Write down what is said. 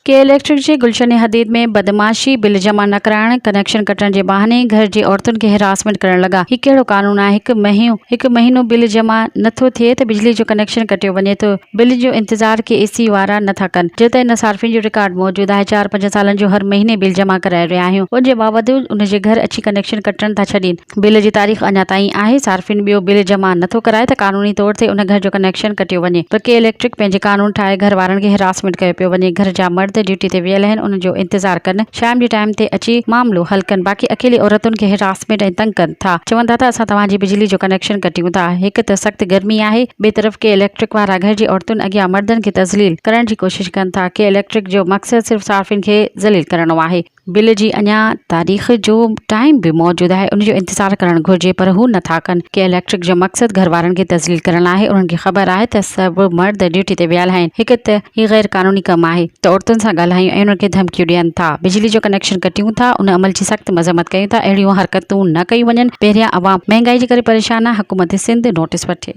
के इलेक्ट्रिक जे गुलशन हदीद में बदमाशी, बिल जमा न कराइण, कनेक्शन कटण जे बहाने घर जी औरतुनि खे हिरासमेंट करण लॻा। ही कहिड़ो कानून आहे? हिकु महीनो बिल जमा नथो थिए त बिजली जो कनेक्शन कटियो वञे थो। बिल जो इंतजार के एसी वारा नथा कनि। जो त इन सार्फिन जो रिकॉर्ड मौजूद आहे। 4-5 सालनि जो हर महीने बिल जमा कराए रहिया आहियूं। उन जे बावजूद उन जे घर अची कनेक्शन कटण था छॾीनि। बिल जी तारीख़ अञा ताईं आहे। सार्फिन ॿियो बिल जमा नथो कराए त कानूनी तौर ते उन घर जो कनेक्शन कटियो वञे। पर के इलेक्ट्रिक पंहिंजे कानून ठाहे घर वारनि खे हिरासमेंट कयो पियो वञे। घर जा मर्द ड्यूटी ते वियल आहिनि, उन जो इंतजार कनि, शाम जे टाइम ते अची मामलो हल कनि, बाक़ी अकेली औरतुनि खे हिरासमेंट ऐं तंग कनि था। चवनि था त असां तव्हांजी बिजली जो कनेक्शन कटियूं था। हिकु त सख़्त गर्मी आहे, ॿिए तरफ़ के इलेक्ट्रिक वारा घर जी औरतुनि अॻियां मर्दनि खे तज़लील करण जी कोशिश कनि था। के इलेक्ट्रिक जो मक़सदु सिर्फ़ सार्फिन खे ज़लील करणो आहे। बिल जी अञा तारीख़ जो टाइम बि मौजूद आहे, उन जो इंतजार करणु घुर्जे, पर हू नथा कनि। के इलेक्ट्रिक जो मक़सदु घर वारनि खे तज़लील करणु आहे। उन्हनि खे ख़बर आहे त सभु मर्द ड्यूटी ते वियल आहिनि। हिकु त ही गैर कानूनी कमु आहे त औरतुनि सां ॻाल्हायूं ऐं उन्हनि खे धमकियूं ॾियनि था। बिजली जो कनेक्शन कटियूं था, उन अमल जी सख़्त मज़म्मत कयूं था। अहिड़ियूं हरकतूं न कयूं वञनि। पहिरियां अवाम महांगाई जे करे परेशान आहे। हुकूमत सिंध नोटिस वठे।